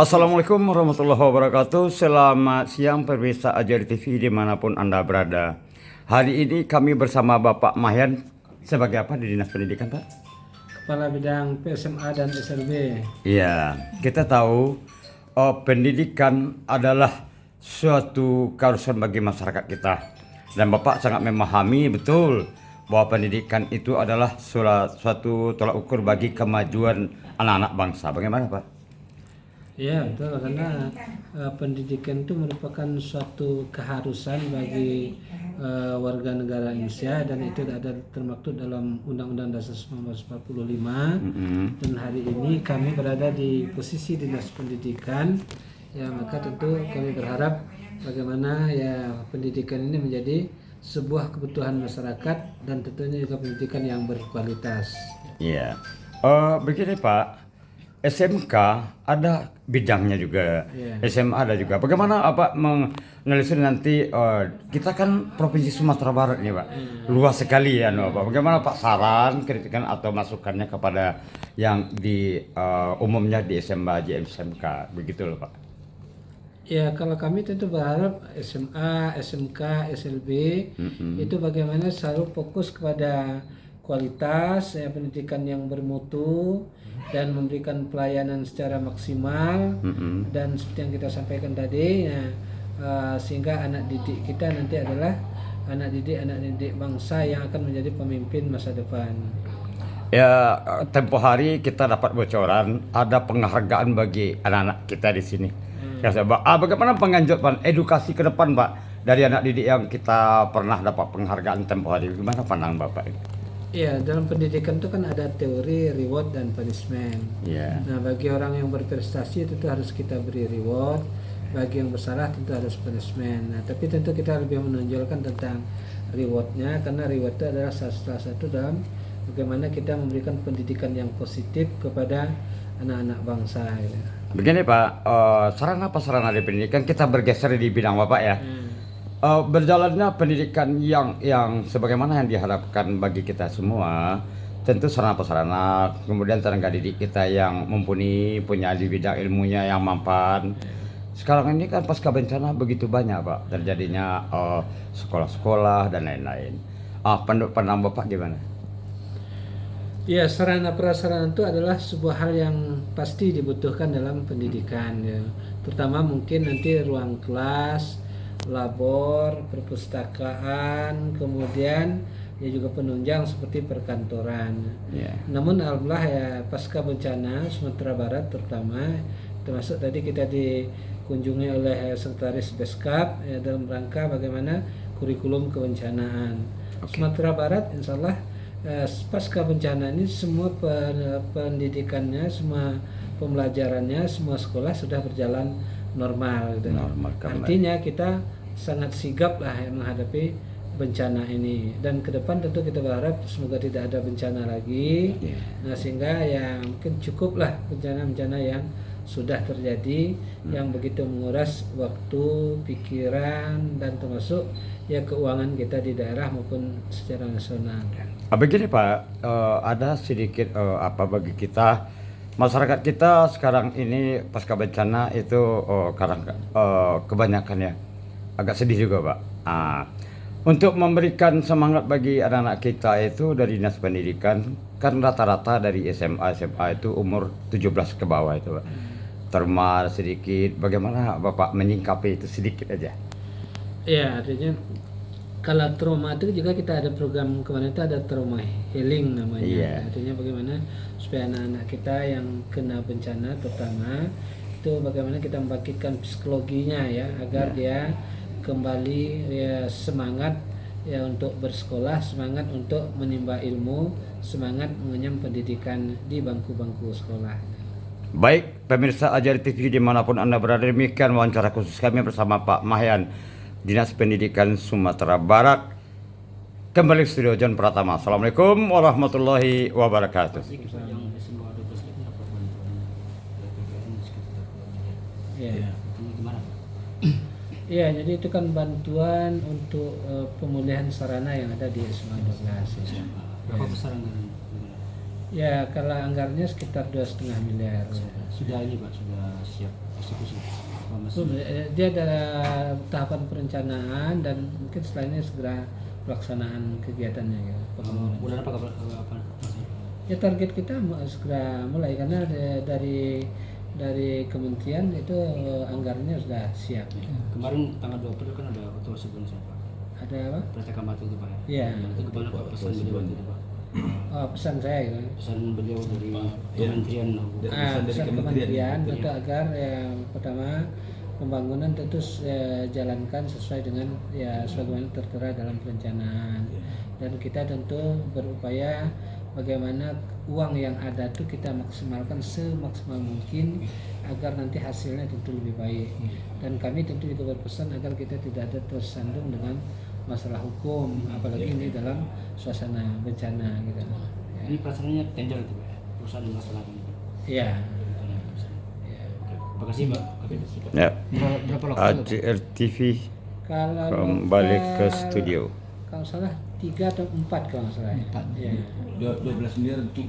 Assalamualaikum warahmatullahi wabarakatuh. Selamat siang pemirsa Ajari TV dimanapun Anda berada. Hari ini kami bersama Bapak Mahyan sebagai apa di Dinas Pendidikan, Pak? Kepala Bidang PSMA dan SLB. Iya, kita tahu pendidikan adalah suatu keharusan bagi masyarakat kita. Dan Bapak sangat memahami betul bahwa pendidikan itu adalah suatu tolak ukur bagi kemajuan anak-anak bangsa. Bagaimana, Pak? Ya betul, karena pendidikan itu merupakan suatu keharusan bagi warga negara Indonesia, dan itu ada termaktub dalam Undang-Undang Dasar 1945. Dan hari ini kami berada di posisi Dinas Pendidikan, ya maka tentu kami berharap bagaimana ya pendidikan ini menjadi sebuah kebutuhan masyarakat dan tentunya juga pendidikan yang berkualitas. Iya. Begini Pak, SMK ada bidangnya juga, Iya. SMA ada juga. Bagaimana Pak mengelisir nanti kita kan Provinsi Sumatera Barat nih Pak, luas sekali ya Pak. Bagaimana Pak saran, kritikan atau masukannya kepada yang di umumnya di SMA, SMK, begitu loh Pak. Ya, kalau kami tentu berharap SMA, SMK, SLB itu bagaimana selalu fokus kepada kualitas ya, pendidikan yang bermutu dan memberikan pelayanan secara maksimal, dan seperti yang kita sampaikan tadi ya, sehingga anak didik kita nanti adalah anak didik bangsa yang akan menjadi pemimpin masa depan. Ya, tempo hari kita dapat bocoran ada penghargaan bagi anak-anak kita di sini. Ya, bagaimana penganjutan edukasi ke depan Pak dari anak didik yang kita pernah dapat penghargaan tempo hari? Gimana pandangan Bapak ini? Iya, dalam pendidikan itu kan ada teori reward dan punishment. Iya. Nah, bagi orang yang berprestasi tentu harus kita beri reward, bagi yang bersalah tentu harus punishment. Nah, tapi tentu kita lebih menonjolkan tentang rewardnya, karena reward itu adalah salah satu dalam bagaimana kita memberikan pendidikan yang positif kepada anak-anak bangsa. Ya. Begini Pak, sarana di pendidikan kita bergeser di bidang Bapak ya. Berjalannya pendidikan yang sebagaimana yang diharapkan bagi kita semua, tentu sarana kemudian tenaga didik kita yang mumpuni, punya di bidang ilmunya yang mampan. Sekarang ini kan pasca bencana begitu banyak Pak terjadinya sekolah-sekolah dan lain-lain. Pandangan Bapak gimana? Ya, sarana prasarana itu adalah sebuah hal yang pasti dibutuhkan dalam pendidikan ya. Terutama mungkin nanti ruang kelas, labor, perpustakaan, kemudian ya juga penunjang seperti perkantoran. Yeah. Namun alhamdulillah ya pasca bencana Sumatera Barat terutama, termasuk tadi kita dikunjungi oleh Sekretaris Beskap ya, dalam rangka bagaimana kurikulum kebencanaan. Sumatera Barat insya Allah pasca bencana ini semua pendidikannya, semua pembelajarannya, semua sekolah sudah berjalan normal. Artinya kita sangat sigap lah menghadapi bencana ini, dan ke depan tentu kita berharap semoga tidak ada bencana lagi. Nah, sehingga ya mungkin cukuplah bencana-bencana yang sudah terjadi yang begitu menguras waktu, pikiran, dan termasuk ya keuangan kita di daerah maupun secara nasional. Begini Pak, ada sedikit bagi kita masyarakat kita sekarang ini pasca bencana itu kebanyakan ya agak sedih juga Pak. Untuk memberikan semangat bagi anak-anak kita itu dari Dinas Pendidikan kan rata-rata dari SMA itu umur 17 ke bawah itu Pak. Termal sedikit, bagaimana Bapak menyingkapi itu sedikit aja? Ya, artinya kalau trauma itu juga kita ada program kemarin itu ada trauma healing namanya. Yeah. Artinya bagaimana supaya anak-anak kita yang kena bencana terutama itu bagaimana kita membangkitkan psikologinya ya agar dia kembali ya semangat ya untuk bersekolah, semangat untuk menimba ilmu, semangat mengenyam pendidikan di bangku-bangku sekolah. Baik pemirsa Ajari TV dimanapun Anda berada, demikian wawancara khusus kami bersama Pak Mahyan, Dinas Pendidikan Sumatera Barat. Kembali studio John Pratama. Assalamualaikum warahmatullahi wabarakatuh. Ya, jadi itu kan bantuan untuk pemulihan sarana yang ada di SMA 12. Berapa besaran? Ya kalau anggarannya sekitar 2,5 miliar. Sudah ini Pak, sudah siap eksekusi. Apa masih? Dia ada tahapan perencanaan dan mungkin setelah ini segera pelaksanaan kegiatannya ya. Bulan apa masih? Ya target kita segera mulai karena dari kementerian itu anggarannya sudah siap. Kemarin tanggal 20 kan ada otomatis bonus Pak. Ada apa? Perintah Kamatu itu Pak ya. Iya. Itu gimana Pak pesan beliau waktu itu Pak? Oh, pesan saya gitu. Pesan beliau dari kementerian. Pesan kementerian tentu agar yang pertama pembangunan tentu jalankan sesuai dengan ya sebagaimana tertera dalam perencanaan, dan kita tentu berupaya bagaimana uang yang ada itu kita maksimalkan semaksimal mungkin agar nanti hasilnya tentu lebih baik, dan kami tentu juga berpesan agar kita tidak ada tersandung dengan masalah hukum, apalagi ini dalam suasana bencana gitu. Ini pelaksanaannya tender itu Pak ya? Perusahaan melaksanakan itu. Iya. Terima kasih Pak. Ya. Berapa lokal? AJR TV Kalau kembali ke lokal, studio. kalau salah 3 atau 4 kalau nggak salah. 4. Ya. 12 miliar untuk